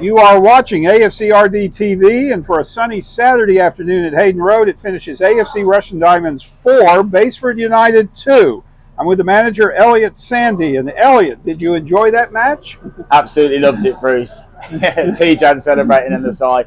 You are watching AFCRDTV, and for a sunny Saturday afternoon at Hayden Road, it finishes AFC Russian Diamonds 4, Basford United 2. I'm with the manager, Elliot Sandy. And Elliot, did you enjoy that match? Absolutely loved it, Bruce. T-Jan celebrating on the side.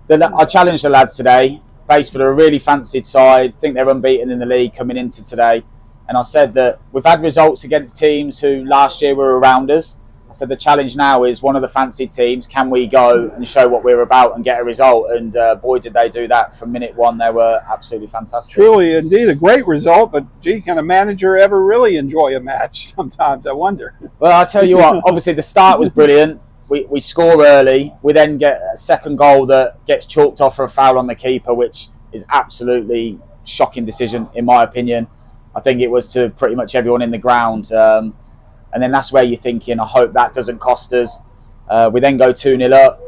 I challenged the lads today. Basford are a really fancied side. I think they're unbeaten in the league coming into today. And I said that we've had results against teams who last year were around us. I said the challenge now is one of the fancied teams. Can we go and show what we're about and get a result? And boy, did they do that from minute one. They were absolutely fantastic. Truly, indeed, a great result. But, gee, can a manager ever really enjoy a match sometimes? I wonder. Well, I'll tell you what, obviously the start was brilliant. We score early. We then get a second goal that gets chalked off for a foul on the keeper, which is absolutely shocking decision, in my opinion. I think it was to pretty much everyone in the ground. And then that's where you're thinking, I hope that doesn't cost us. We then go 2-0 up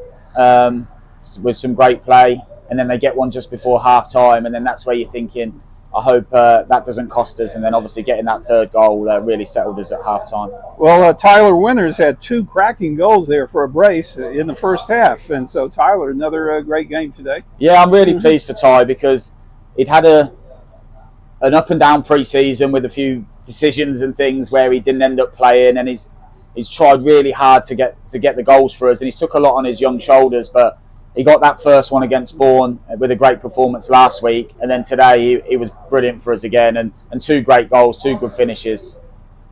with some great play. And then they get one just before half-time. And then that's where you're thinking, I hope that doesn't cost us. And then obviously getting that third goal really settled us at half-time. Well, Tyler Winters had two cracking goals there for a brace in the first half. And so, Tyler, another great game today. Yeah, I'm really pleased for Ty because he'd had an up-and-down pre-season with a few decisions and things where he didn't end up playing, and he's tried really hard to get the goals for us, and he took a lot on his young shoulders, but he got that first one against Bourne with a great performance last week, and then today he was brilliant for us again, and two great goals, two good finishes.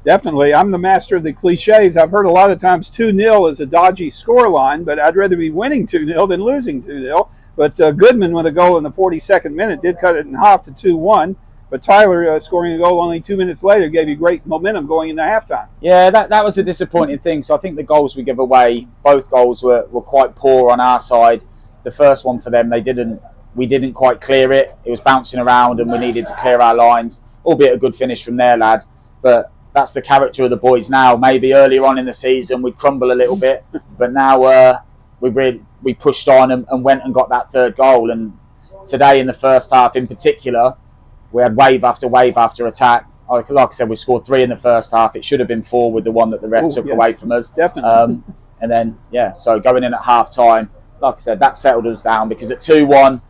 Definitely. I'm the master of the cliches. I've heard a lot of times 2-0 is a dodgy scoreline, but I'd rather be winning 2-0 than losing 2-0. But Goodman with a goal in the 42nd minute did cut it in half to 2-1. But Tyler scoring a goal only 2 minutes later gave you great momentum going into halftime. Yeah, that was the disappointing thing. So I think the goals we give away, both goals were quite poor on our side. The first one for them, we didn't quite clear it. It was bouncing around and we needed to clear our lines, albeit a good finish from their lad. But that's the character of the boys now. Maybe earlier on in the season we'd crumble a little bit, but now we pushed on and went and got that third goal. And today in the first half in particular, we had wave after attack. Like I said, we scored 3 in the first half. It should have been 4 with the one that the ref took away from us. Definitely. And then, so going in at half-time, like I said, that settled us down because at 2-1,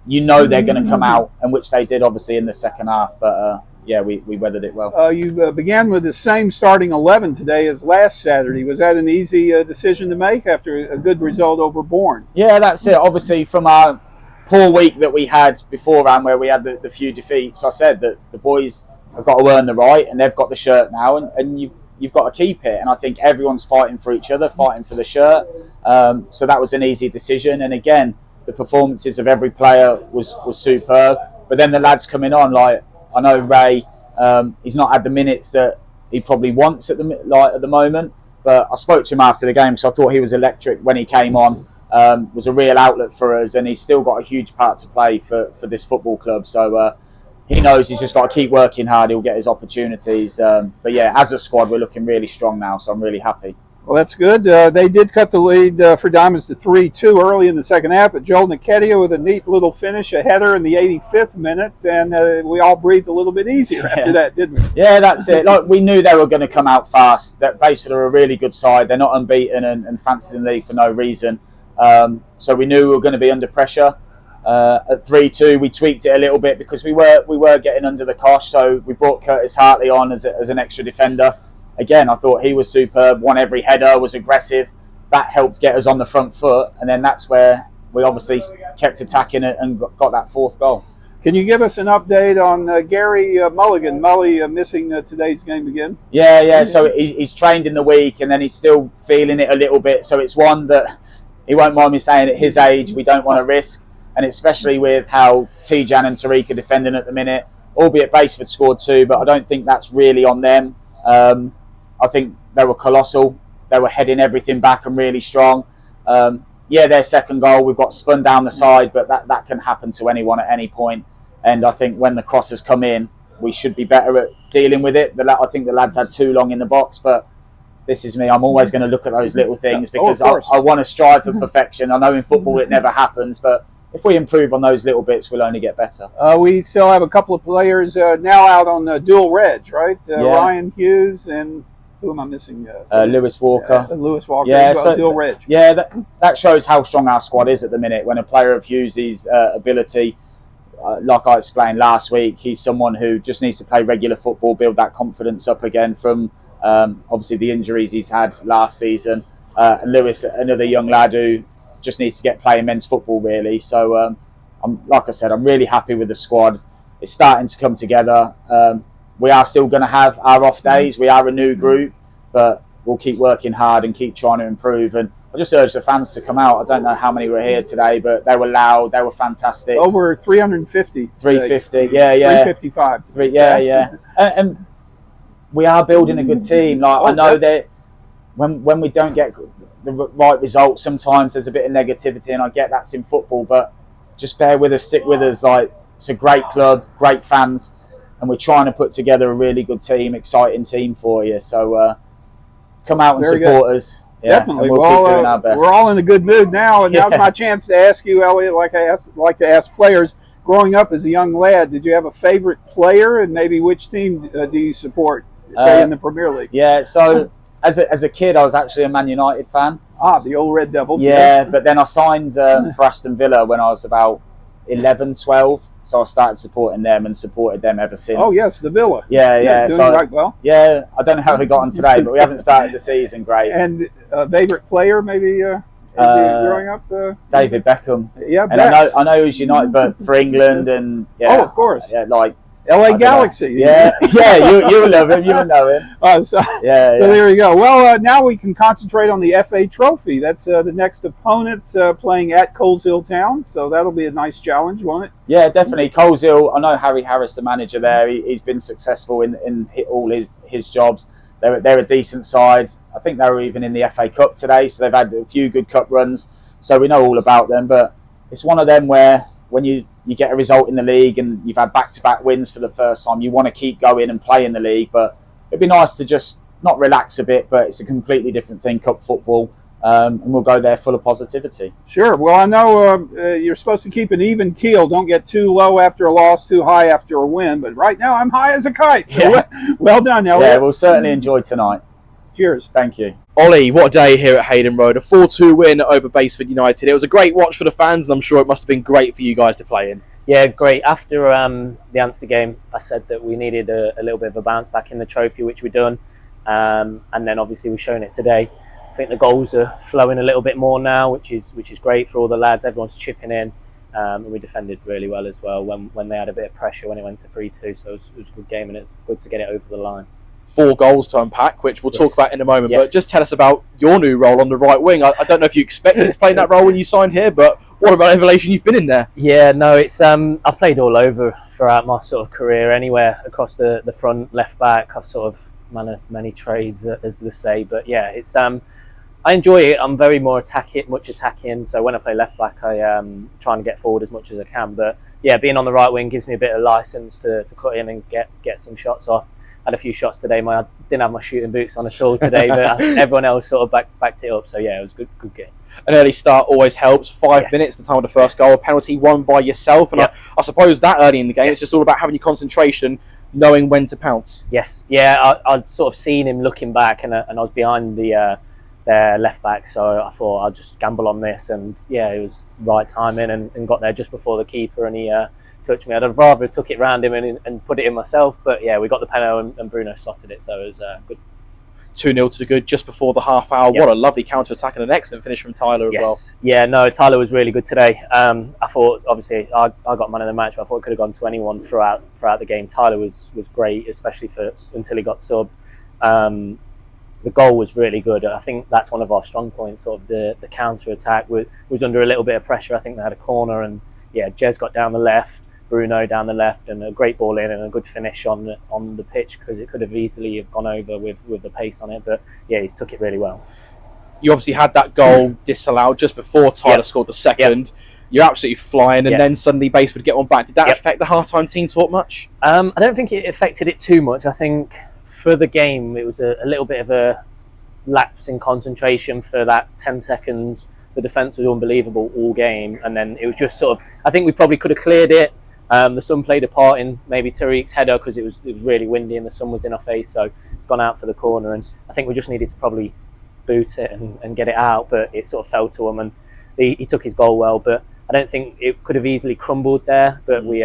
you know they're going to come out, and which they did, obviously, in the second half. But, we weathered it well. You began with the same starting 11 today as last Saturday. Was that an easy decision to make after a good result over Bourne? Yeah, that's it. Obviously, from our poor week that we had beforehand where we had the few defeats, I said that the boys have got to earn the right and they've got the shirt now, and you've got to keep it. And I think everyone's fighting for each other, fighting for the shirt. So that was an easy decision. And again, the performances of every player was superb. But then the lads coming on, like I know Ray, he's not had the minutes that he probably wants at the moment. But I spoke to him after the game, so I thought he was electric when he came on. Was a real outlet for us, and he's still got a huge part to play for this football club. So he knows he's just got to keep working hard. He'll get his opportunities. But yeah, as a squad, we're looking really strong now, so I'm really happy. Well, that's good. They did cut the lead for Diamonds to 3-2 early in the second half, but Joel Niketia with a neat little finish, a header in the 85th minute, and we all breathed a little bit easier after that, didn't we? Yeah, that's it. Like, we knew they were going to come out fast. That Basford are a really good side. They're not unbeaten and fancied in the league for no reason. So we knew we were going to be under pressure. At 3-2, we tweaked it a little bit because we were getting under the cosh. So we brought Curtis Hartley on as an extra defender. Again, I thought he was superb. Won every header, was aggressive. That helped get us on the front foot, and then that's where we obviously kept attacking it and got that fourth goal. Can you give us an update on Gary Mulligan? Mully missing today's game again? Yeah. So he's trained in the week, and then he's still feeling it a little bit. So it's one that he won't mind me saying at his age we don't want to risk, and especially with how T-Jan and Tariq are defending at the minute, albeit Basford scored 2, but I don't think that's really on them. I think they were colossal. They were heading everything back and really strong. Their second goal, we've got spun down the side, but that can happen to anyone at any point. And I think when the crosses come in, we should be better at dealing with it. I think the lads had too long in the box, but this is me. I'm always going to look at those little things because I want to strive for perfection. I know in football it never happens, but if we improve on those little bits, we'll only get better. We still have a couple of players now out on dual reg, right? Ryan Hughes and Who am I missing? Lewis Walker. Lewis Walker. Yeah, so Dill Reg. Yeah, that shows how strong our squad is at the minute. When a player of Hughes' ability, like I explained last week, he's someone who just needs to play regular football, build that confidence up again from obviously the injuries he's had last season. And Lewis, another young lad who just needs to get playing men's football, really. So, like I said, I'm really happy with the squad. It's starting to come together. We are still going to have our off days. We are a new group, but we'll keep working hard and keep trying to improve. And I just urge the fans to come out. I don't know how many were here today, but they were loud. They were fantastic. Over 350. 350, yeah. 355. Yeah. And we are building a good team. Like I know that when we don't get the right results, sometimes there's a bit of negativity, and I get that's in football, but just bear with us, stick with us. Like, it's a great club, great fans, and we're trying to put together a really good team, exciting team for you. So come out and support us. Yeah, definitely. We'll keep doing our best. We're all in a good mood now, and now's my chance to ask you, Elliot, like to ask players. Growing up as a young lad, did you have a favorite player, and maybe which team do you support, say, in the Premier League? Yeah, so as a kid, I was actually a Man United fan. The old Red Devils. Yeah, but then I signed for Aston Villa when I was about 11, 12. So I started supporting them and supported them ever since. Oh, yes, the Villa. Yeah. Doing so, right well. Yeah, I don't know how we got on today, but we haven't started the season great. And favorite player, maybe, growing up? David Beckham. Yeah, and I know he's United, but for England and... Yeah, of course. Yeah, like... LA Galaxy. Yeah, you will love him. You will know him. So there you go. Well, now we can concentrate on the FA Trophy. That's the next opponent playing at Coleshill Town. So that'll be a nice challenge, won't it? Yeah, definitely. Coleshill, I know Harry Harris, the manager there, he's been successful in all his jobs. They're a decent side. I think they were even in the FA Cup today, so they've had a few good cup runs. So we know all about them. But it's one of them where when you get a result in the league and you've had back-to-back wins for the first time, you want to keep going and play in the league. But it'd be nice to just not relax a bit, but it's a completely different thing, cup football, and we'll go there full of positivity. Sure. Well, I know you're supposed to keep an even keel. Don't get too low after a loss, too high after a win. But right now, I'm high as a kite. So well done, Elliot. Yeah, we'll certainly enjoy tonight. Cheers. Thank you. Olly, what a day here at Hayden Road. A 4-2 win over Basford United. It was a great watch for the fans, and I'm sure it must have been great for you guys to play in. Yeah, great. After the Anstey game, I said that we needed a little bit of a bounce back in the trophy, which we've done. And then obviously we've shown it today. I think the goals are flowing a little bit more now, which is great for all the lads. Everyone's chipping in. And we defended really well as well when they had a bit of pressure when it went to 3-2. So it was a good game, and it's good to get it over the line. 4 goals to unpack, which we'll talk about in a moment. But just tell us about your new role on the right wing. I don't know if you expected to play in that role when you signed here, but what a revelation you've been in there. Yeah, no, it's I've played all over throughout my sort of career, anywhere across the front, left back. I've sort of man of many trades, as they say. But yeah, it's I enjoy it. I'm very more much attacking. So when I play left back, I try and get forward as much as I can. But yeah, being on the right wing gives me a bit of license to cut in and get some shots off. Had a few shots today. I didn't have my shooting boots on at all today, but everyone else sort of backed it up. So yeah, it was a good game. An early start always helps. 5 minutes the time of the first goal, a penalty won by yourself, and I suppose that early in the game, it's just all about having your concentration, knowing when to pounce. Yes, yeah, I'd sort of seen him looking back, and I was behind their left back, so I thought I'll just gamble on this, and yeah, it was right timing and got there just before the keeper, and he touched me. I'd have rather took it round him and put it in myself, but yeah, we got the penalty and Bruno slotted it, so it was good. 2-0 to the good just before the half hour. What a lovely counter-attack and an excellent finish from Tyler as well. Yeah, no, Tyler was really good today. I thought, obviously, I got man of the match, but I thought it could have gone to anyone throughout the game. Tyler was great, especially until he got subbed. The goal was really good. I think that's one of our strong points, sort of the counter-attack was under a little bit of pressure. I think they had a corner, and yeah, Jez got down the left, Bruno down the left, and a great ball in and a good finish on the pitch, because it could have easily have gone over with the pace on it. But yeah, he's took it really well. You obviously had that goal disallowed just before Tyler scored the second. You're absolutely flying, and then suddenly Basford get one back. Did that affect the half-time team talk much? I don't think it affected it too much. I think for the game, it was a little bit of a lapse in concentration for that 10 seconds. The defence was unbelievable all game, and then it was just sort of, I think we probably could have cleared it, The sun played a part in maybe Tariq's header because it was really windy and the sun was in our face, so it's gone out for the corner, and I think we just needed to probably boot it and get it out, but it sort of fell to him, and he took his goal well, but I don't think it could have easily crumbled there, but we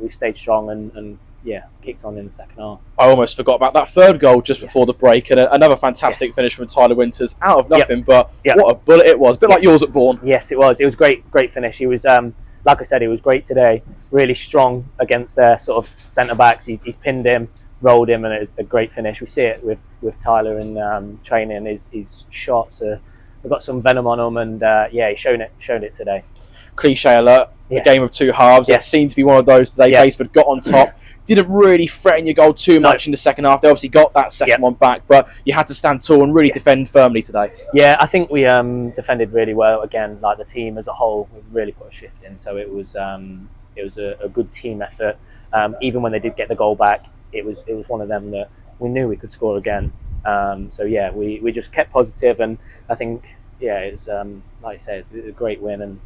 stayed strong and kicked on in the second half. I almost forgot about that third goal just before the break, and another fantastic finish from Tyler Winters out of nothing, but what a bullet it was. A bit like yours at Bourne. Yes, it was. It was great finish. He was, like I said, he was great today. Really strong against their sort of centre-backs. He's pinned him, rolled him, and it was a great finish. We see it with Tyler in training. His shots have got some venom on them, and he's shown it today. Cliche alert. The game of two halves. It seemed to be one of those today. Basford got on top. Didn't really threaten your goal too much in the second half. They obviously got that second one back, but you had to stand tall and really defend firmly today. Yeah, I think we defended really well. Again, like the team as a whole, we really put a shift in. So it was a good team effort. Even when they did get the goal back, it was one of them that we knew we could score again. We just kept positive, and I think it's like you say, it's a great win, and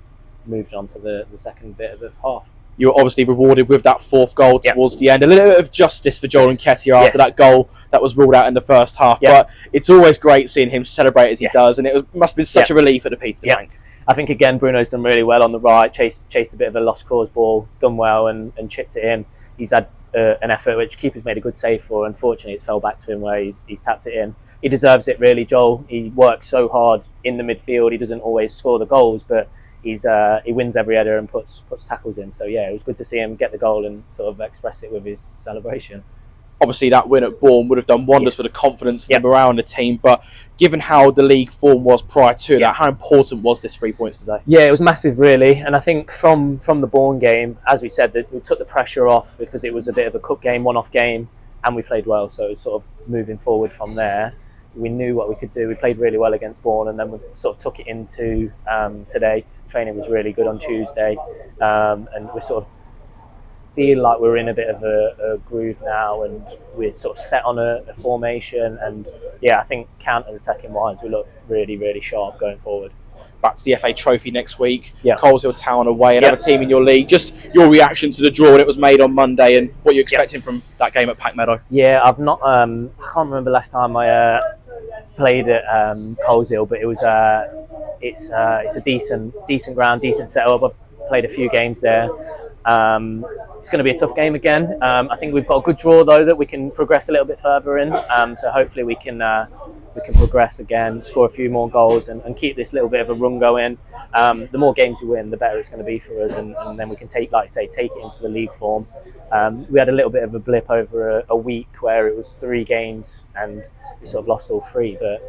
moved on to the second bit of the half. You were obviously rewarded with that fourth goal towards the end. A little bit of justice for Joel Nketiah after that goal that was ruled out in the first half. But it's always great seeing him celebrate as he does, and must have been such a relief at the Peter Bank. I think again Bruno's done really well on the right, chased a bit of a lost cause ball, done well and chipped it in. He's had an effort which keeper's made a good save for. Unfortunately, it's fell back to him where he's tapped it in. He deserves it really, Joel. He works so hard in the midfield. He doesn't always score the goals, but he wins every header and puts tackles in. So it was good to see him get the goal and sort of express it with his celebration. Obviously, that win at Bourne would have done wonders for the confidence and the morale in the team. But given how the league form was prior to that, how important was this 3 points today? Yeah, it was massive, really. And I think from the Bourne game, as we said, that we took the pressure off because it was a bit of a cup game, one-off game, and we played well. So it was sort of moving forward from there. We knew what we could do. We played really well against Bourne, and then we sort of took it into today. Training was really good on Tuesday, and we sort of feel like we're in a bit of a groove now, and we're sort of set on a formation. And I think counter-attacking wise, we look really, really sharp going forward. Back to the FA Trophy next week. Coleshill Town away, another team in your league. Just your reaction to the draw when it was made on Monday, and what you're expecting from that game at Pack Meadow. I've not. I can't remember last time I played at Coleshill, but it was. It's a decent ground, decent setup. I've played a few games there. It's going to be a tough game again. I think we've got a good draw though that we can progress a little bit further in. So hopefully we can progress again, score a few more goals, and keep this little bit of a run going. The more games we win, the better it's going to be for us, and then we can take it into the league form. We had a little bit of a blip over a week where it was 3 games and we sort of lost all 3, but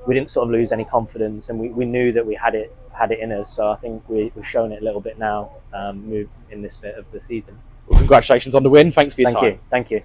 we didn't sort of lose any confidence, and we knew that we had it in us. So I think we've shown it a little bit now in this bit of the season. Well, congratulations on the win. Thanks for your time. Thank you.